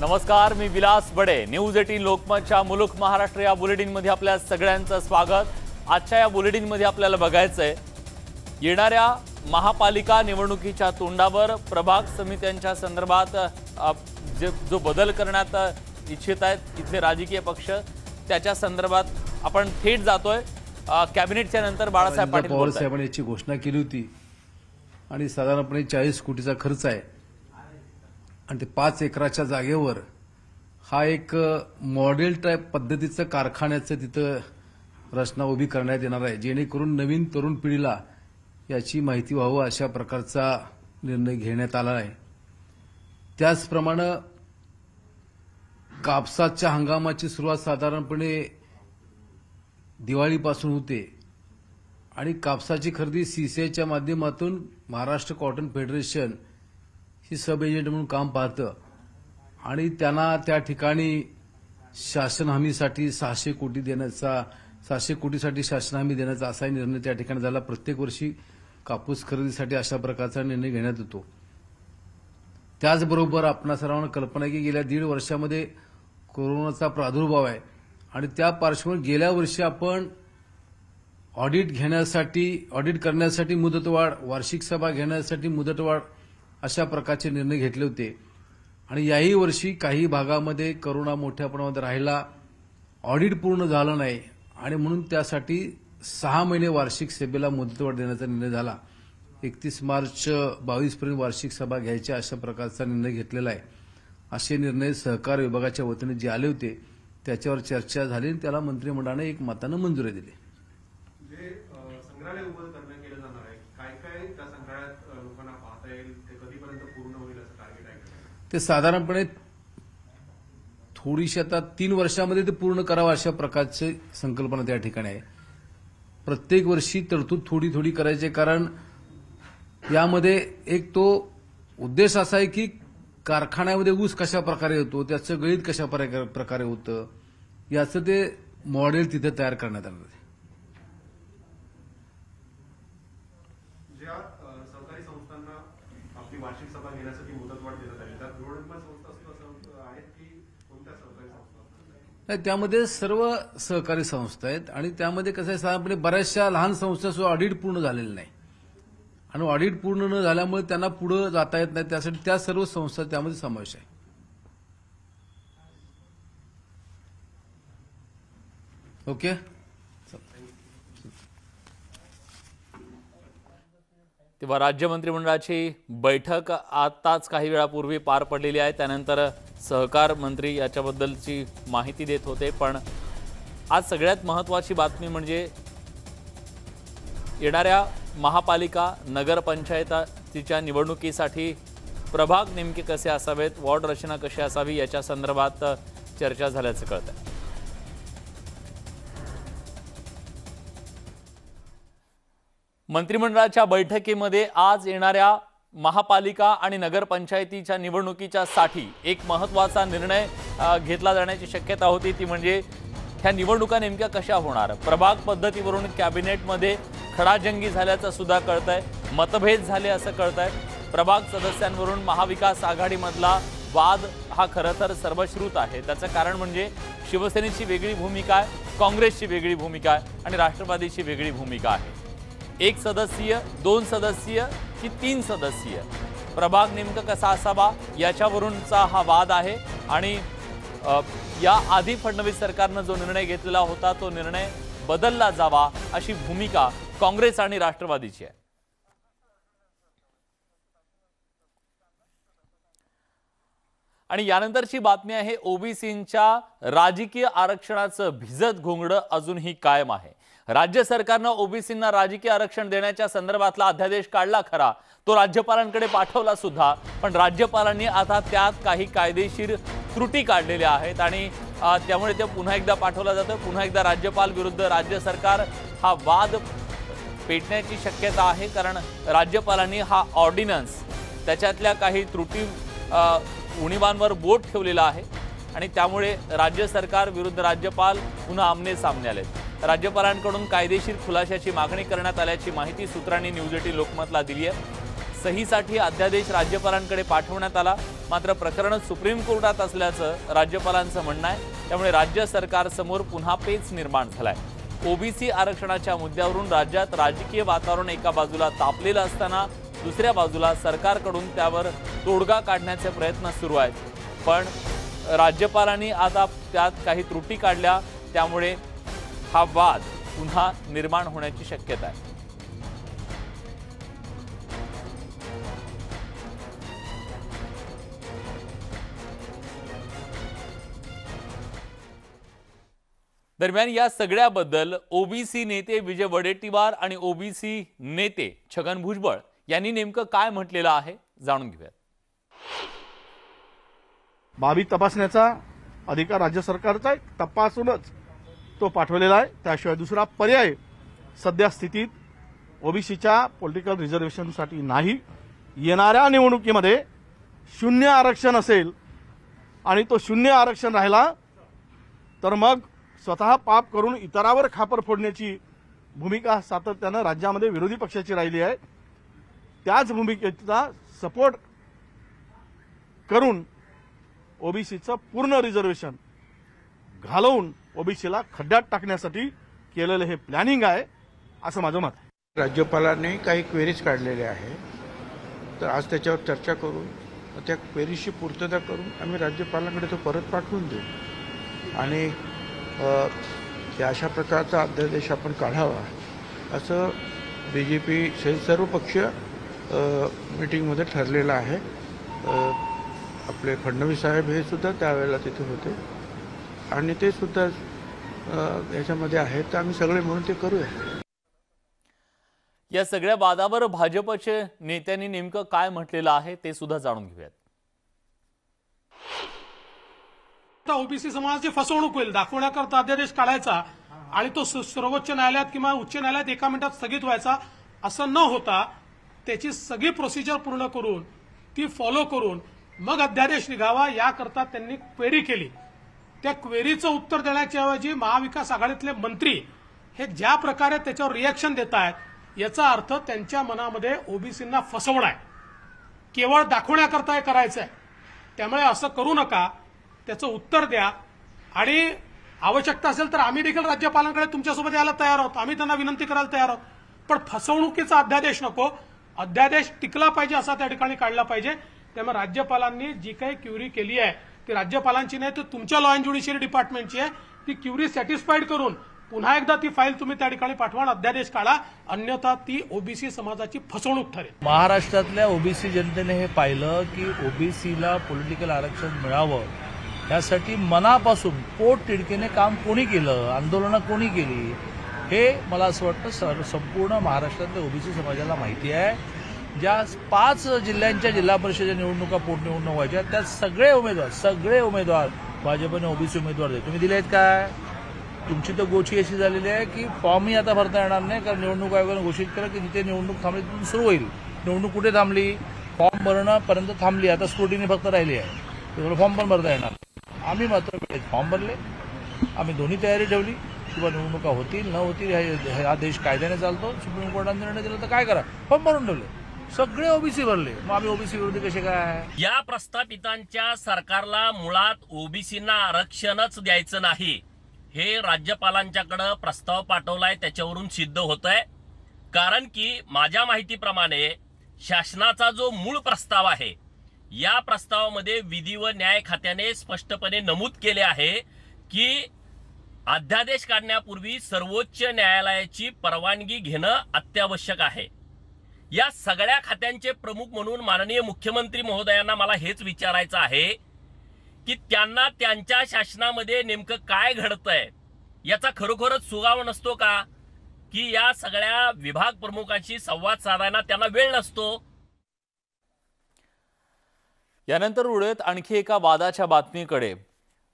नमस्कार, मी विलास बडे. न्यूज 18 लोकमतच्या मुलुक महाराष्ट्र या बुलेटिनमध्ये आपल्या सगळ्यांचं स्वागत. आजच्या या बुलेटिनमध्ये आपल्याला बघायचंय येणाऱ्या महापालिका निवडणुकीच्या तोंडावर प्रभाग समित्यांच्या संदर्भात जो बदल करण्यात इच्छित आहेत इथले राजकीय पक्ष, त्याच्या संदर्भात आपण थेट जातोय. कॅबिनेटच्या नंतर बाळासाहेब पाटील पवारसाहेबांनी याची घोषणा केली होती आणि साधारणपणे 40 कोटीचा खर्च आहे आणि ते 5 एकराच्या जागेवर हा एक मॉडेल टाईप पद्धतीचं कारखान्याचं तिथं रचना उभी करण्यात येणार आहे, जेणेकरून नवीन तरुण पिढीला याची माहिती व्हावं अशा प्रकारचा निर्णय घेण्यात आला आहे. त्याचप्रमाणे कापसाच्या हंगामाची सुरुवात साधारणपणे दिवाळीपासून होते आणि कापसाची खरेदी सीसीआयच्या माध्यमातून महाराष्ट्र कॉटन फेडरेशन ही सब एजंट म्हणून काम पाहतं आणि त्यांना त्या ठिकाणी शासन हमीसाठी 600 कोटी देण्याचा 600 कोटीसाठी शासन हमी देण्याचा असा निर्णय त्या ठिकाणी झाला. प्रत्येक वर्षी कापूस खरेदीसाठी अशा प्रकारचा निर्णय घेण्यात येतो. त्याचबरोबर आपणा सर्वांना कल्पना आहे की गेल्या 1.5 वर्षामध्ये कोरोनाचा प्रादुर्भाव आहे आणि त्या पार्श्वभूमीवर गेल्या वर्षी आपण ऑडिट करण्यासाठी मुदतवाढ, वार्षिक सभा घेण्यासाठी मुदतवाढ अशा प्रकारचे निर्णय घेतले होते आणि याही वर्षी काही भागामध्ये कोरोना मोठ्या प्रमाणात राहिला, ऑडिट पूर्ण झालं नाही आणि म्हणून त्यासाठी 6 महिने वार्षिक सभेला मुदतवाढ देण्याचा निर्णय झाला. 31 मार्च 22 पर्यंत वार्षिक सभा घ्यायच्या अशा प्रकारचा निर्णय घेतलेला आहे. असे निर्णय सहकार विभागाच्या वतीने जे आले होते त्याच्यावर चर्चा झाली आणि त्याला मंत्रिमंडळाने एक मतानं मंजुरी दिली. जे संग्रहालय उभं करणं केलं जाणार आहे, काय काय त्या संग्रहालयात लोकांना पाहता येईल, ते कधीपर्यंत पूर्ण होईल असं टार्गेट आहे? ते साधारणपणे थोडीशी आता 3 वर्षामध्ये ते पूर्ण करावं अशा प्रकारची संकल्पना त्या ठिकाणी आहे. प्रत्येक वर्षी तरतूद थोडी थोडी करायची, कारण यामध्ये एक तो उद्देश असा आहे की कारखान्यामध्ये ऊस कशा प्रकारे होतो, त्याचं गळीत कशा प्रकारे होतं याचं ते मॉडेल तिथे तयार करण्यात आलं आहे. ज्या सहकारी संस्थांना आपली वार्षिक सभा घेण्यासाठी मुदतवाढ देण्यात आली, त्यात गृहनिर्माण संस्था आहेत की कोणत्या सहकारी संस्था? नाही, त्यामध्ये सर्व सहकारी संस्था आहेत आणि त्यामध्ये कसं आहे, साधारणपणे बऱ्याचशा लहान संस्थांचं ऑडिट पूर्ण झालेलं नाही आणि ऑडिट पूर्ण न झाल्यामुळे त्यांना पुढे जाता येत नाही. त्यासाठी त्या सर्व संस्था त्यामध्ये समावेश आहे. ओके. तेव्हा राज्य मंत्रिमंडळाची बैठक आताच काही वेळापूर्वी पार पडलेली आहे. त्यानंतर सहकार मंत्री याच्याबद्दलची माहिती देत होते. पण आज सगळ्यात महत्त्वाची बातमी म्हणजे येणाऱ्या महापालिका नगरपंचायतीच्या निवडणुकीसाठी प्रभाग नेमके कसे असावेत, वॉर्ड रचना कशी असावी याच्या संदर्भात चर्चा झाल्याचं कळतंय. मंत्रिमंडळाच्या बैठकीमध्ये आज येणाऱ्या महापालिका आणि नगरपंचायतीच्या निवडणुकीच्यासाठी एक महत्त्वाचा निर्णय घेतला जाण्याची शक्यता होती. ती म्हणजे ह्या निवडणुका नेमक्या कशा होणार. प्रभाग पद्धतीवरून कॅबिनेटमध्ये खडाजंगी झाल्याचं सुद्धा कळतंय, मतभेद झाले असं कळतंय. प्रभाग सदस्यांवरून महाविकास आघाडीमधला वाद हा खरं तर सर्वश्रुत आहे. त्याचं कारण म्हणजे शिवसेनेची वेगळी भूमिका आहे, काँग्रेसची वेगळी भूमिका आहे आणि राष्ट्रवादीची वेगळी भूमिका आहे. 1 सदस्यीय, 2 सदस्यीय की 3 सदस्यीय प्रभाग नेमका कसा असावा याच्यावरूनचा हा वाद आहे आणि या आधी फडणवीस सरकारनं जो निर्णय घेतलेला होता तो निर्णय बदलला जावा अशी भूमिका काँग्रेस आणि राष्ट्रवादीची आहे. आणि यानंतरची बातमी आहे ओबीसींच्या राजकीय आरक्षणाचं भिजत घोंगडं अजूनही कायम आहे. राज्य सरकारनं ओबीसींना राजकीय आरक्षण देण्याच्या संदर्भातला अध्यादेश काढला खरा, तो राज्यपालांकडे पाठवला सुद्धा, पण राज्यपालांनी आता त्यात काही कायदेशीर त्रुटी काढलेल्या आहेत आणि त्यामुळे ते पुन्हा एकदा पाठवला जातं. पुन्हा एकदा राज्यपाल विरुद्ध राज्य सरकार हा वाद पेटण्याची शक्यता आहे, कारण राज्यपालांनी हा ऑर्डिनन्स त्याच्यातल्या काही त्रुटी उणीवांवर बोट ठेवलेला आहे आणि त्यामुळे राज्य सरकार विरुद्ध राज्यपाल पुन्हा आमने सामने आलेत. राज्यपालांकडून कायदेशीर खुलाशाची मागणी करण्यात आल्याची माहिती सूत्रांनी न्यूज 18 लोकमतला दिली आहे. सहीसाठी अध्यादेश राज्यपालांकडे पाठवण्यात आला, मात्र प्रकरण सुप्रीम कोर्टात असल्याचं राज्यपालांचं म्हणणं आहे। त्यामुळे राज्य सरकारसमोर पुन्हा पेच निर्माण झालाय। ओबीसी आरक्षणाच्या मुद्द्यावरून राज्यात राजकीय वातावरण एका बाजूला तापलेलं असताना दुसऱ्या बाजूला सरकारकडून त्यावर तोडगा काढण्याचे प्रयत्न सुरू आहेत। पण राज्यपालांनी आता त्यात काही त्रुटी काढल्या, त्यामुळे हा वाद पुन्हा निर्माण होण्याची शक्यता आहे। दरम्यान या सगळ्याबद्दल ओबीसी नेते विजय वडेट्टीवार आणि ओबीसी नेते छगन भुजबळ यांनी नेमकं काय म्हटलेलं आहे जाणून घेऊयात। बाबी तपासण्याचा अधिकार राज्य सरकारचा आहे, तपासूनच तो पाठवलेला आहे। त्याशिवाय दुसरा पर्याय सध्या स्थितीत ओबीसीच्या पॉलिटिकल रिझर्वेशनसाठी नाही। येणाऱ्या निवडणुकीमध्ये 0 आरक्षण असेल आणि तो 0 आरक्षण राहिला तर मग स्वतः पाप करून इतरावर खापर फोडण्याची भूमिका सातत्यानं राज्यामध्ये विरोधी पक्षाची राहिली आहे। त्याच भूमिकेचा सपोर्ट करून ओबीसीचं पूर्ण रिझर्वेशन घालवून ओबीसीला खड्ड्यात टाकण्यासाठी केलेलं हे प्लॅनिंग आहे असं माझं मत आहे। राज्यपालांनी काही क्वेरीज काढलेल्या आहे, तर आज त्याच्यावर चर्चा करून त्या क्वेरीजची पूर्तता करून आम्ही राज्यपालांकडे तो परत पाठवून देऊ आणि अशा प्रकारचा अध्यादेश आपण काढावा असं बीजेपी सर्व पक्षीय मीटिंगमध्ये ठरलेलं आहे। आपले फडणवीस साहेब हे सुद्धा त्यावेळेला तिथे होते आणि ते सुद्धा याच्यामध्ये आहेत, तर आम्ही सगळे म्हणून ते करूया। या सगळ्या वादावर भाजपचे नेत्यांनी नेमकं काय म्हटलेलं आहे ते सुद्धा जाणून घेऊयात। ओबीसी समाजाची फसवणूक होईल दाखवण्याकरता अध्यादेश काढायचा आणि तो सर्वोच्च न्यायालयात किंवा उच्च न्यायालयात एका मिनिटात स्थगित व्हायचा असं न होता त्याची सगळी प्रोसिजर पूर्ण करून ती फॉलो करून मग अध्यादेश निघावा याकरता त्यांनी क्वेरी केली। त्या क्वेरीचं उत्तर देण्याच्या ऐवजी महाविकास आघाडीतले मंत्री हे ज्या प्रकारे त्याच्यावर रिएक्शन देत आहेत याचा अर्थ त्यांच्या मनामध्ये ओबीसींना फसवणं आहे, केवळ दाखवण्याकरता हे करायचं आहे। त्यामुळे असं करू नका, त्याचं उत्तर द्या आणि आवश्यकता असेल तर आम्ही देखील राज्यपालांकडे तुमच्यासोबत यायला तयार आहोत, आम्ही त्यांना विनंती करायला तयार आहोत, पण फसवणुकीचा अध्यादेश नको, अध्यादेश टिकला पाहिजे असा त्या ठिकाणी काढला पाहिजे। त्यामुळे राज्यपालांनी जी काही क्युरी केली आहे ती राज्यपालांची नाही तर तुमच्या लॉ अँड ज्युडिशियरी डिपार्टमेंटची आहे। ती क्युरी सॅटिस्फाईड करून पुन्हा एकदा ती फाईल तुम्ही त्या ठिकाणी पाठवा, अध्यादेश काढा, अन्यथा ती ओबीसी समाजाची फसवणूक ठरेल। महाराष्ट्रातल्या ओबीसी जनतेने हे पाहिलं की ओबीसीला पॉलिटिकल आरक्षण मिळावं यासाठी मनापासून पोट तिडकीने काम कोणी केलं, आंदोलनं कोणी केली, हे मला असं वाटतं संपूर्ण महाराष्ट्रातल्या ओबीसी समाजाला माहिती आहे। ज्या 5 जिल्ह्यांच्या जिल्हा परिषद निवडणुका पोटनिवडणूक व्हायच्या त्यात सगळे उमेदवार भाजपने ओबीसी उमेदवार दिले। तुम्ही दिलेत काय? तुमची तर गोची अशी झालेली आहे की फॉर्मही आता भरता येणार नाही, कारण निवडणूक आयोगाने घोषित केलं की जिथे निवडणूक थांबली तिथून सुरू होईल। निवडणूक कुठे थांबली? फॉर्म भरणंपर्यंत थांबली, आता स्क्रुटिनी फक्त राहिली आहे, त्यामुळे फॉर्म पण भरता येणार। आम्ही मात्र फॉर्म भरले, आम्ही दोन्ही तयारी ठेवली, किंवा निवडणुका होतील न होतील हा देश कायद्याने चालतो। सुप्रीम कोर्टाने निर्णय दिला तर काय करा, फॉर्म भरून ठेवले, सगळे ओबीसी भरले, मग आम्ही ओबीसी विरोधी कसे काय? या प्रस्थापितांच्या सरकारला मुळात ओबीसींना आरक्षणच द्यायचं नाही हे राज्यपालांच्याकडे प्रस्ताव पाठवलाय त्याच्यावरून सिद्ध होतंय। कारण की माझ्या माहितीप्रमाणे शासनाचा जो मूळ प्रस्ताव आहे या प्रस्तावामध्ये विधी व न्याय खात्याने स्पष्टपणे नमूद केले आहे की अध्यादेश काढण्यापूर्वी सर्वोच्च न्यायालयाची परवानगी घेणं अत्यावश्यक आहे। या सगळ्या खात्यांचे प्रमुख म्हणून माननीय मुख्यमंत्री महोदयांना मला हेच विचारायचं आहे की त्यांना त्यांच्या शासनामध्ये नेमकं काय घडतंय याचा खरोखरच सुगावा नसतो का, की या सगळ्या विभाग प्रमुखांशी संवाद साधायला त्यांना वेळ नसतो? यानंतर उडत आणखी एका वादाच्या बातमीकडे।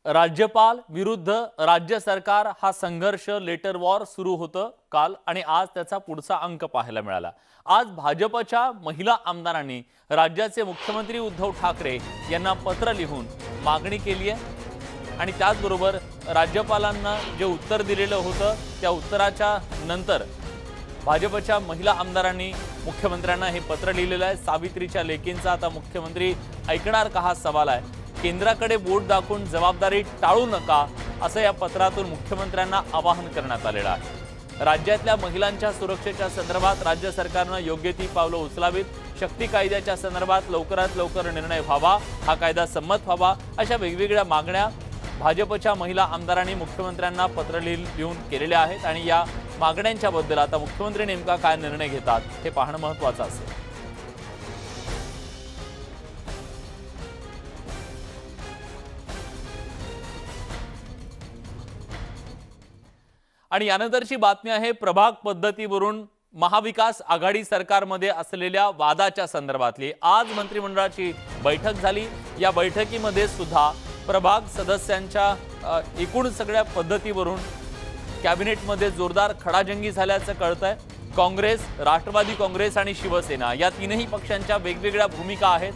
राज्यपाल विरुद्ध राज्य सरकार हा संघर्ष लेटर वॉर सुरू होतं काल आणि आज त्याचा पुढचा अंक पाहायला मिळाला। आज भाजपच्या महिला आमदारांनी राज्याचे मुख्यमंत्री उद्धव ठाकरे यांना पत्र लिहून मागणी केली आहे आणि त्याचबरोबर राज्यपालांना जे उत्तर दिलेलं होतं त्या उत्तराच्या नंतर भाजपच्या महिला आमदारांनी मुख्यमंत्र्यांना हे पत्र लिहिलेलं आहे। सावित्रीच्या लेकींचा आता मुख्यमंत्री ऐकणार का, हा सवाल आहे। केंद्राकडे बोट दाखवून जबाबदारी टाळू नका, असं या पत्रातून मुख्यमंत्र्यांना आवाहन करण्यात आलेलं आहे। राज्यातल्या महिलांच्या सुरक्षेच्या संदर्भात राज्य सरकारनं योग्य ती पावलं उचलावीत। शक्ती कायद्याच्या संदर्भात लवकरात लवकर निर्णय व्हावा, हा कायदा संमत व्हावा, अशा वेगवेगळ्या मागण्या भाजपच्या महिला आमदारांनी मुख्यमंत्र्यांना पत्र लिहून केलेल्या आहेत। आणि या मागण्यांच्या बद्दल आता मुख्यमंत्री नेमका काय निर्णय घेतात हे पाहणं महत्त्वाचं असेल। आणि यानंतरची बातमी आहे प्रभाग पद्धतीवरून महाविकास आघाडी सरकारमध्ये असलेल्या वादाच्या संदर्भातली। आज मंत्रिमंडळाची बैठक झाली। या बैठकीमध्ये सुद्धा प्रभाग सदस्यांच्या एकूण सगळ्या पद्धतीवरून कॅबिनेटमध्ये जोरदार खडाजंगी झाल्याचं कळतंय। काँग्रेस, राष्ट्रवादी काँग्रेस आणि शिवसेना या तीनही पक्षांच्या वेगवेगळ्या भूमिका आहेत।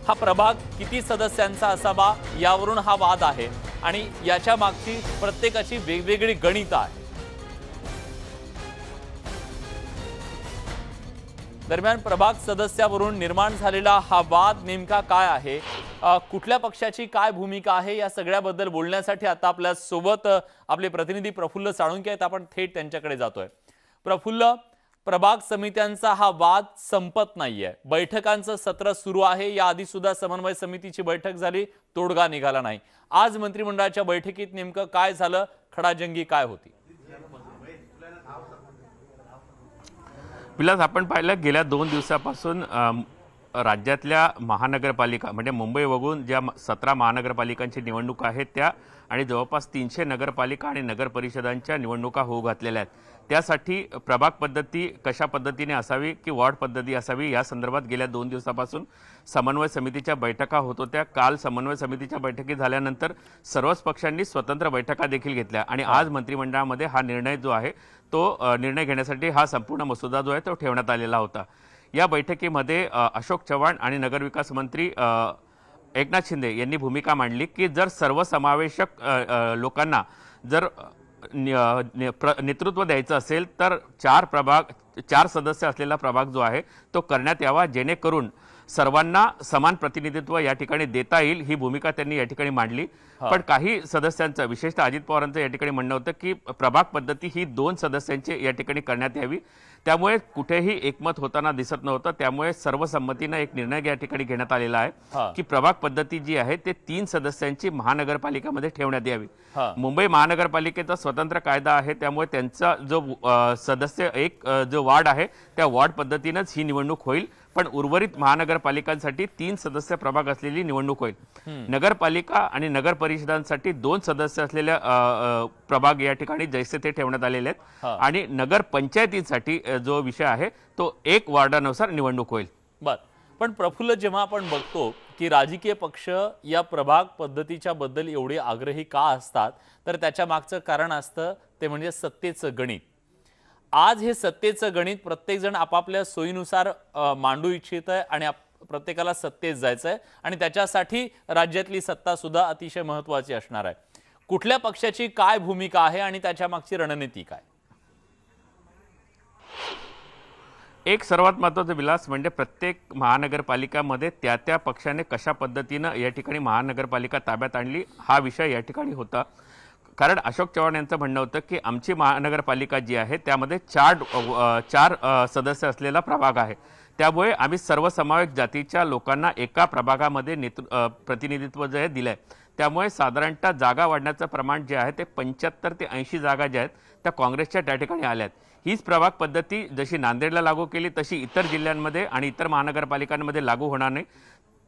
हा प्रभाग किती सदस्यांचा असावा यावरून हा वाद आहे आणि याच्या मागची प्रत्येकाची वेगवेगळी गणितं आहेत। दरम्यान प्रभाग सदस्यावरून निर्माण झालेला हा वाद नेमका काय आहे, कुठल्या पक्षाची काय भूमिका आहे, या सगळ्याबद्दल बोलण्यासाठी आता आपल्या सोबत आपले प्रतिनिधी प्रफुल्ल साळुंके आहेत। आपण थेट त्यांच्याकडे जातोय। प्रफुल्ल, प्रभाग समित्यांचा हा वाद संपत नाहीये, बैठकांचं सत्र सुरू आहे। या आधी सुद्धा समन्वय समितीची बैठक झाली, तोडगा निघाला नाही। आज मंत्रिमंडळाच्या बैठकीत नेमकं काय झालं, खडाजंगी काय होती? विलास, आपण पाहिलं गेल्या 2 दिवसापासून राज्यातल्या महानगरपालिका म्हणजे मुंबई वगळून ज्या 17 महानगरपालिकांची निवडणूक आहेत त्या आणि जवळपास 300 नगरपालिका आणि नगर परिषदांच्या निवडणुका होऊ घातलेल्या आहेत। त्यासाठी प्रभाग पद्धती कशा पद्धतीने असावी की वॉर्ड पद्धती असावी या संदर्भात गेल्या 2 दिवसापासून समन्वय समितीच्या बैठका होत होत्या। काल समन्वय समितीच्या बैठकी झाल्यानंतर सर्वच पक्षांनी स्वतंत्र बैठका देखील घेतल्या आणि आज मंत्रिमंडळामध्ये हा निर्णय जो आहे तो निर्णय घेण्यासाठी हा संपूर्ण मसुदा जो आहे तो ठेवण्यात आलेला होता। या बैठकीमध्ये अशोक चव्हाण आणि नगरविकास मंत्री एकनाथ शिंदे यांनी भूमिका मांडली की जर सर्वसमावेशक लोकांना जर नेतृत्व द्यायचं असेल तर 4 सदस्य असलेला प्रभाग जो आहे तो करण्यात यावा, जेणेकरून सर्वांना समान प्रतिनिधित्व या ठिकाणी देता येईल, ही भूमिका त्यांनी या ठिकाणी मांडली। पण काही सदस्यांचं, विशेषतः अजित पवारांचं या ठिकाणी म्हणणं होतं की प्रभाग पद्धती ही 2 सदस्यांची या ठिकाणी करण्यात यावी। त्यामुळे कुठेही एकमत होताना दिसत नव्हतं। त्यामुळे सर्वसंमतीनं एक निर्णय या ठिकाणी घेण्यात आलेला आहे की प्रभाग पद्धती जी आहे ते 3 सदस्यांची महानगरपालिकेमध्ये ठेवण्यात यावी। मुंबई महानगरपालिकेचा स्वतंत्र कायदा आहे, त्यामुळे त्यांचा जो सदस्य जो वॉर्ड आहे त्या वॉर्ड पद्धतीनंच ही निवडणूक होईल। पण उर्वरित महानगरपालिकांसाठी 3 सदस्य प्रभाग असलेली निवडणूक होईल। नगरपालिका आणि नगर परिषदांसाठी 2 सदस्य असलेल्या प्रभाग या ठिकाणी जैसे ते ठेवण्यात आलेले आहेत आणि नगर पंचायतीसाठी जो विषय आहे तो 1 वॉर्डानुसार निवडणूक होईल। बर, पण प्रफुल्ल, जेव्हा आपण बघतो की राजकीय पक्ष या प्रभाग पद्धतीच्या बद्दल एवढे आग्रही का असतात, तर त्याच्या मागचं कारण असतं ते म्हणजे सत्तेचं गणित। आज हे सत्तेचं गणित प्रत्येकजण आपापल्या सोयीनुसार मांडू इच्छित आहे आणि प्रत्येकाला सत्तेत जायचंय आणि त्याच्यासाठी राज्यातली सत्ता सुद्धा अतिशय महत्त्वाची असणार आहे। कुठल्या पक्षाची काय भूमिका आहे आणि त्याच्या मागची रणनीती काय? एक सर्वात महत्त्वाचा विलास म्हणजे प्रत्येक महानगरपालिकामध्ये त्या पक्षाने कशा पद्धतीनं या ठिकाणी महानगरपालिका ताब्यात आणली हा विषय या ठिकाणी होता। कारण अशोक चव्हाण यांचं म्हणणं होतं की आमची महानगरपालिका जी आहे त्यामध्ये 4 सदस्य असलेला प्रभाग आहे, त्यामुळे आम्ही सर्वसमावेशक जातीच्या लोकांना एका प्रभागामध्ये प्रतिनिधित्व जे दिलंय, त्यामुळे साधारणतः जागा वाढण्याचं प्रमाण जे आहे ते 75 ते 80 जागा ज्या आहेत त्या काँग्रेसच्या त्या ठिकाणी आल्यात। हीच प्रभाग पद्धती जशी नांदेडला लागू केली तशी इतर जिल्ह्यांमध्ये आणि इतर महानगरपालिकांमध्ये लागू होणार नाही।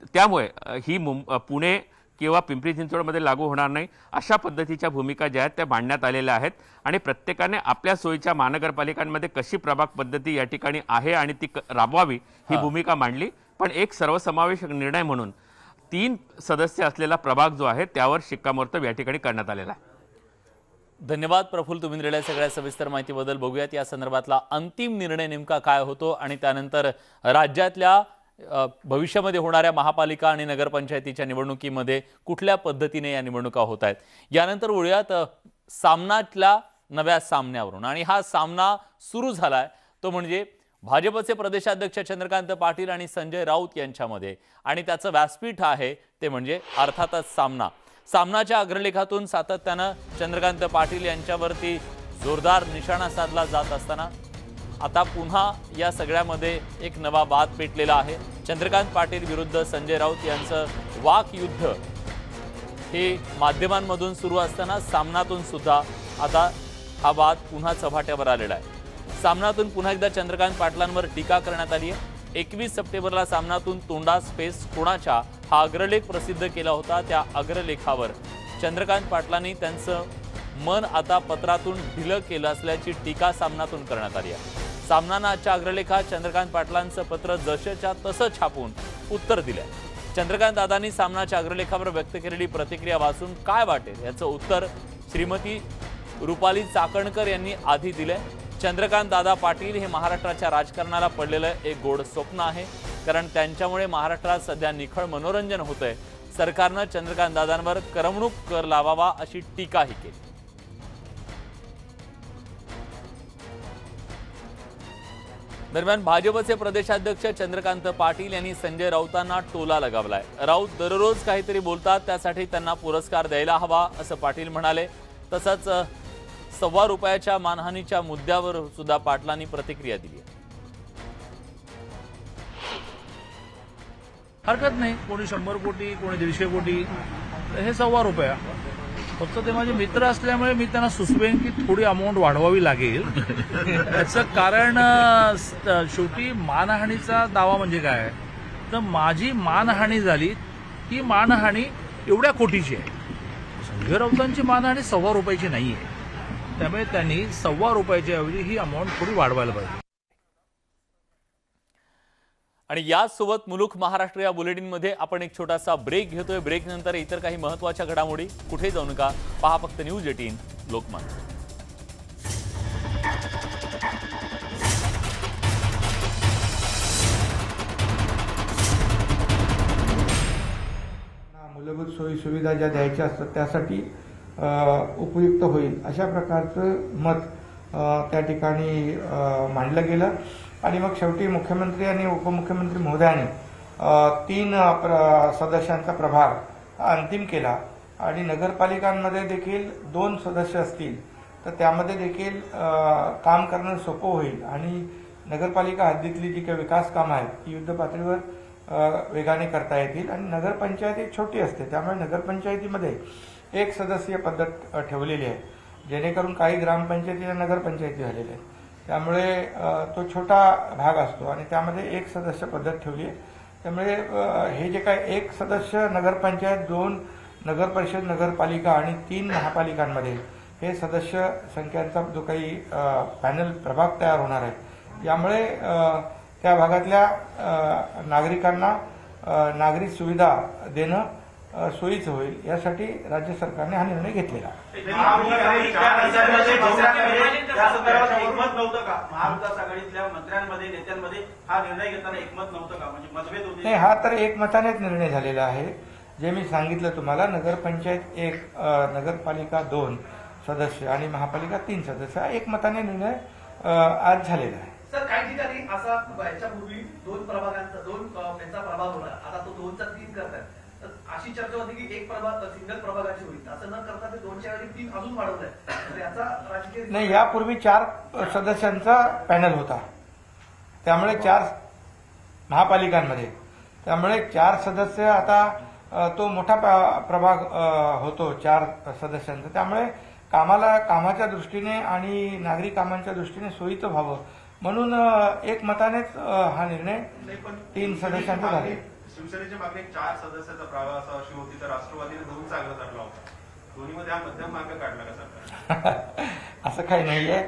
त्यामुळे ही पुणे किंवा पिंपरी चिंचवडमध्ये लागू होणार नाही, अशा पद्धतीच्या भूमिका ज्या आहेत त्या मांडण्यात आलेल्या आहेत आणि प्रत्येकाने आपल्या सोयीच्या महानगरपालिकांमध्ये कशी प्रभाग पद्धती या ठिकाणी आहे आणि ती राबवावी ही भूमिका मांडली। पण एक सर्वसमावेशक निर्णय म्हणून 3 सदस्य असलेला प्रभाग जो आहे त्यावर शिक्कामोर्तब या ठिकाणी करण्यात आलेला आहे। धन्यवाद प्रफुल्ल, तुम्ही दिलेल्या सगळ्या सविस्तर माहितीबद्दल। बघूयात या संदर्भातला अंतिम निर्णय नेमका काय होतो आणि त्यानंतर राज्यातल्या भविष्यामध्ये होणाऱ्या महापालिका आणि नगरपंचायतीच्या निवडणुकीमध्ये कुठल्या पद्धतीने या निवडणुका होत आहेत। यानंतर वळूयात सामनातल्या नव्या सामन्यावरून आणि हा सामना सुरू झालाय तो म्हणजे भाजपचे प्रदेशाध्यक्ष चंद्रकांत पाटील आणि संजय राऊत यांच्यामध्ये, आणि त्याचं व्यासपीठ आहे ते म्हणजे अर्थातच सामनाच्या अग्रलेखातून सातत्यानं चंद्रकांत पाटील यांच्यावरती जोरदार निशाणा साधला जात असताना आता पुन्हा या सगळ्यामध्ये एक नवा वाद पेटलेला आहे। चंद्रकांत पाटील विरुद्ध संजय राऊत यांचं वाक युद्ध हे माध्यमांमधून सुरू असताना सामनातून सुद्धा आता हा वाद पुन्हा चव्हाट्यावर आलेला आहे। सामनातून पुन्हा एकदा चंद्रकांत पाटलांवर टीका करण्यात आली आहे। 21 सप्टेंबरला सामनातून तोंडास फेस कोणाच्या हा अग्रलेख प्रसिद्ध केला होता। त्या अग्रलेखावर चंद्रकांत पाटलांनी त्यांचं मन आता पत्रातून ढिलं केलं असल्याची टीका सामनातून करण्यात आली आहे। सामनानं आजच्या अग्रलेखात चंद्रकांत पाटलांचं पत्र जसंच्या तसं छापून उत्तर दिलंय। चंद्रकांत दादांनी सामनाच्या अग्रलेखावर व्यक्त केलेली प्रतिक्रिया वाचून काय वाटेल याचं उत्तर श्रीमती रुपाली चाकणकर यांनी आधी दिलंय। चंद्रकांत दादा पाटील हे महाराष्ट्राच्या राजकारणाला पडलेलं एक गोड स्वप्न आहे, कारण त्यांच्यामुळे महाराष्ट्रात सध्या निखळ मनोरंजन होतंय। सरकारनं चंद्रकांत दादांवर करमणूक कर लावावा अशी टीकाही केली। दरम्यान भाजपचे प्रदेशाध्यक्ष चंद्रकांत पाटील यांनी संजय राऊतांना टोला लगावलाय। राऊत दररोज काहीतरी बोलतात, त्यासाठी त्यांना पुरस्कार द्यायला हवा असं पाटील म्हणाले। तसंच ₹1.25 मानहानीच्या मुद्द्यावर सुद्धा पाटलांनी प्रतिक्रिया दिली आहे। हरकत नाही, कोणी 100 कोटी, कोणी 150 कोटी, हे ₹1.25। फक्त ते माझे मित्र असल्यामुळे मी त्यांना सुचवेन की थोडी अमाऊंट वाढवावी लागेल। याचं कारण शेवटी मानहानीचा दावा म्हणजे काय, तर माझी मानहानी झाली, ती मानहानी एवढ्या कोटीची आहे। संजय राऊतांची मानहानी ₹1.25 नाही आहे, त्यामुळे त्यांनी ₹1.25 ऐवजी ही अमाऊंट थोडी वाढवायला पाहिजे। आणि यासोबत मुलुख महाराष्ट्र या बुलेटिनमध्ये आपण एक छोटासा ब्रेक घेतोय। ब्रेक नंतर इतर काही महत्त्वाच्या घडामोडी, कुठे जाऊ नका, पहा फक्त न्यूज 18 लोकमत। मूलभूत सोयी सुविधा ज्या द्यायच्या असतात त्यासाठी उपयुक्त होईल अशा प्रकारचं मत त्या ठिकाणी मांडलं गेलं। आणि मग शेवटी मुख्यमंत्री आणि उपमुख्यमंत्री महोदयांनी 3 सदस्यांचा प्रभाग अंतिम केला। आणि नगरपालिकांमध्ये देखील 2 सदस्य असतील तर त्यामध्ये देखील काम करणं सोपं होईल आणि नगरपालिका हद्दीतली जी काही विकास कामं आहेत ती युद्ध पातळीवर वेगाने करता येतील। आणि नगरपंचायत एक छोटी असते, त्यामुळे नगरपंचायतीमध्ये 1 सदस्यीय पद्धत ठेवलेली आहे, जेणेकरून काही ग्रामपंचायतीला नगरपंचायती झालेल्या आहेत, त्यामुळे तो छोटा भाग असतो आणि त्यामध्ये 1 सदस्य पद्धत ठेवली आहे। त्यामुळे हे जे काय 1 सदस्य नगरपंचायत, 2 नगरपरिषद नगरपालिका आणि 3 महापालिकांमध्ये हे सदस्य संख्यांचा जो काही पॅनल प्रभाग तयार होणार आहे, यामुळे त्या भागातल्या नागरिकांना नागरी सुविधा देणं सोयीचं होईल, यासाठी राज्य सरकारने हा निर्णय घेतलेला आहे। महाविकास आघाडीतल्या मंत्र्यांमध्ये, नेत्यांमध्ये हा निर्णय घेताना एकमत नव्हतं का, म्हणजे मतभेद होते? नाही, हा तर एकमतानेच निर्णय झालेला आहे। जे मी सांगितलं तुम्हाला, नगरपंचायत 1, नगरपालिका 2 सदस्य आणि महापालिका 3 सदस्य, एकमताने निर्णय आज झालेला आहे। सर, काही ठिकाणी असा याच्यापूर्वी 2 प्रभागांचा 2 त्यांचा प्रभाग होता, आता तो 2 चा 3 करतात, अशी चर्चा होती की 1 प्रभाग सिंगल प्रभागाची होईल, असं न करता ते 2च्या ऐवजी 3 अजून वाढवलंय, तर याचा राजकीय नाही, यापूर्वी 4 सदस्यांचा पॅनल होता, त्यामुळे 4 महापालिकांमध्ये, त्यामुळे 4 सदस्य आता तो मोठा प्रभाग होतो 4 सदस्यांचा, त्यामुळे कामाच्या दृष्टीने आणि नागरी कामांच्या दृष्टीने सोयीचं व्हावं म्हणून एकमतानेच हा निर्णय 3 सदस्यांचा झाला। शिवसेनेच्या मागणी 4 सदस्याचा प्रभाग अशी होती, तर राष्ट्रवादीने 2 चांगला धरला होता, दोन्हीमध्ये हा मध्यम मार्ग काढला का सरकार? असं काही नाहीये।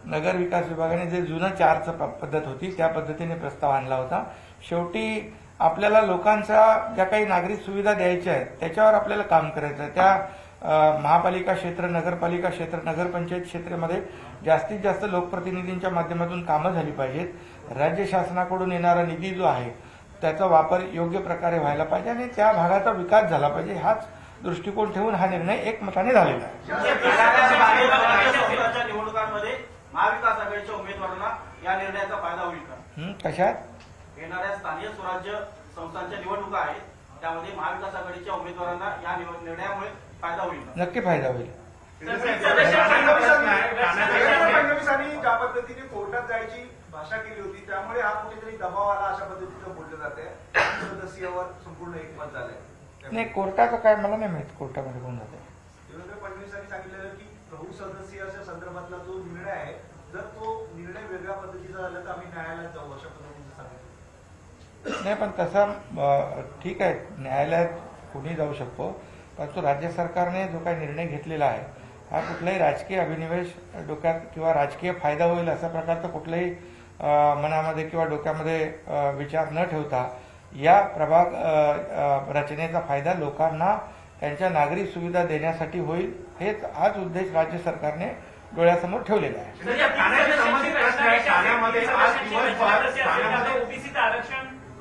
नगर विकास विभागाने जे जुनं 4चं पद्धत होती त्या पद्धतीने प्रस्ताव आणला होता। शेवटी आपल्याला लोकांच्या ज्या काही नागरिक सुविधा द्यायच्या आहेत त्याच्यावर आपल्याला काम करायचं आहे। त्या महापालिका क्षेत्र, नगरपालिका क्षेत्र, नगरपंचायत क्षेत्रामध्ये जास्तीत जास्त लोकप्रतिनिधींच्या माध्यमातून कामं झाली पाहिजेत। राज्य शासनाकडून येणारा निधी जो आहे त्याचा वापर योग्य प्रकारे व्हायला पाहिजे आणि त्या भागाचा विकास झाला पाहिजे, हाच दृष्टिकोन ठेवून हा निर्णय एकमताने झालेला आहे। निवडणुकांमध्ये महाविकास आघाडीच्या उमेदवारांना या निर्णयाचा फायदा होईल का? कशात येणाऱ्या स्थानिक स्वराज्य संस्थांच्या निवडणुका आहेत, त्यामध्ये महाविकास आघाडीच्या उमेदवारांना या निर्णयामुळे फायदा होईल का? नक्की फायदा होईल. फडणवीसांनी ज्या पद्धतीने कोर्टात जायची भाषा केली होती त्यामुळे हा कुठेतरी दबाव आला अशा पद्धतीचं बोललं जाते. सदस्यावर संपूर्ण एकमत झालंय. नाही, कोर्टाचं काय मला नाही माहित कोर्टामध्ये कोण जाते. देवेंद्र फडणवीसांनी सांगितलेलं की बहुसदस्यीय संदर्भातला जो निर्णय आहे, जर तो निर्णय वेगळ्या पद्धतीचा झाला तर आम्ही न्यायालयात जाऊ अशा पद्धतीचं सांगितलं. नाही, पण तसा ठीक आहे, न्यायालयात कोणी जाऊ शकतो, परंतु राज्य सरकारने जो काही निर्णय घेतलेला आहे हा कुठलाही राजकीय अभिनिवेश डोक्यात किंवा राजकीय फायदा होईल अशा प्रकारचा कुठलाही मनामध्ये किंवा डोक्यामध्ये विचार न ठेवता या प्रभाग रचनेचा फायदा लोकांना त्यांच्या नागरी सुविधा देण्यासाठी होईल, हेच आज उद्देश राज्य सरकारने डोळ्यासमोर ठेवलेला आहे.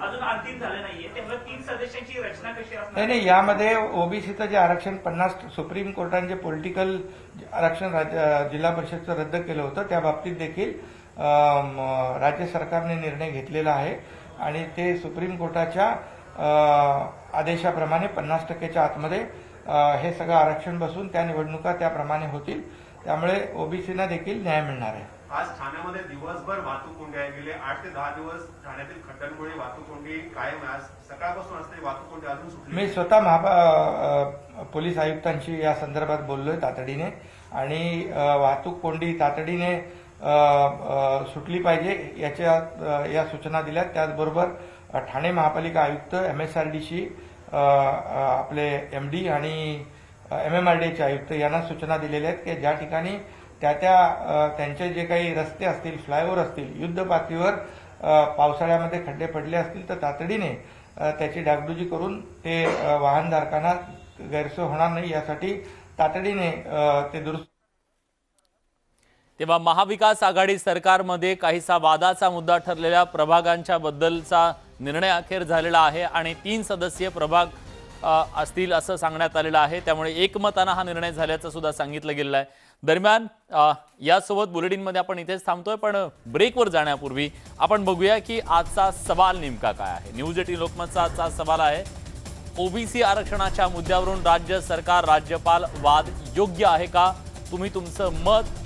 अजून अंतिम झालं नाहीये, त्यामुळे 3 सदस्यांची रचना कशी असणार? नाही, यामध्ये ओबीसीचं जे आरक्षण 50 सुप्रीम कोर्टाने जे पॉलिटिकल आरक्षण जिल्हा परिषदचं रद्द केलं होतं त्या बाबतीत देखील राज्य सरकारने निर्णय घेतलेला आहे आणि ते सुप्रीम कोर्टाच्या आदेशाप्रमाणे 50%च्या आतमध्ये हे सगळं आरक्षण बसून त्या निवडणुका त्याप्रमाणे होतील. त्यामुळे ओबीसीना देखील न्याय मिळणार आहे. आज ठाण्यामध्ये दिवसभर वाहतूक कोंडी आहे. गेले 8 ते 10 दिवस ठाण्यातील खड्ड्यांमुळे वाहतूक कोंडी कायम आहे. आज सकाळपासून असते वाहतूक कोंडी अजून सुटली. मी स्वतः पोलीस आयुक्तांशी या संदर्भात बोललोय तातडीने आणि वाहतूक कोंडी तातडीने सुटली पाहिजे या सूचना दिल्यात. त्याचबरोबर ठाणे महापालिका आयुक्त MSRDशी आपले MD आणि MMRDAचे आयुक्त यांना सूचना दिलेल्या आहेत की ज्या ठिकाणी त्यांचे जे काही रस्ते असतील, फ्लायओव्हर असतील, युद्ध पातळीवर पावसाळ्यामध्ये खड्डे पडले असतील तर तातडीने त्याची डागडुजी करून ते वाहनधारकांना गैरसोय होणार नाही यासाठी तातडीने ते दुरुस्त. तेव्हा महाविकास आघाडी सरकारमध्ये काहीसा वादाचा मुद्दा ठरलेल्या प्रभागांच्या बद्दलचा निर्णय अखेर झालेला आहे आणि 3 सदस्यीय प्रभाग असतील असं सांगण्यात आलेलं आहे. त्यामुळे एकमतानं हा निर्णय झाल्याचं सुद्धा सांगितलं गेलेलं आहे. दरम्यान यासोबत बुलेटिनमध्ये आपण इथेच थांबतोय, पण ब्रेकवर जाण्यापूर्वी आपण बघूया की आजचा सवाल नेमका काय आहे. न्यूज 18 लोकमतचा आजचा सवाल आहे, ओबीसी आरक्षणाच्या मुद्द्यावरून राज्य सरकार राज्यपाल वाद योग्य आहे का? तुम्ही तुमचं मत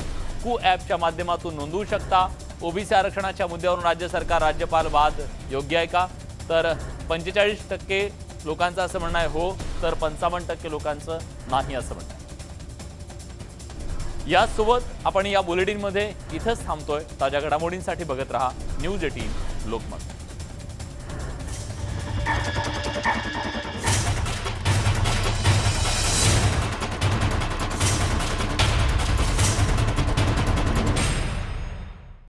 कू ॲपच्या माध्यमातून नोंदवू शकता. ओबीसी आरक्षणाच्या मुद्द्यावरून राज्य सरकार राज्यपाल वाद योग्य आहे का? तर 45% लोकांचं असं म्हणणं आहे हो, तर 55% लोकांचं नाही असं म्हणणं आहे. यासोबत आपण या बुलेटिनमध्ये इथंच थांबतोय. ताज्या घडामोडींसाठी बघत रहा न्यूज 18 लोकमत.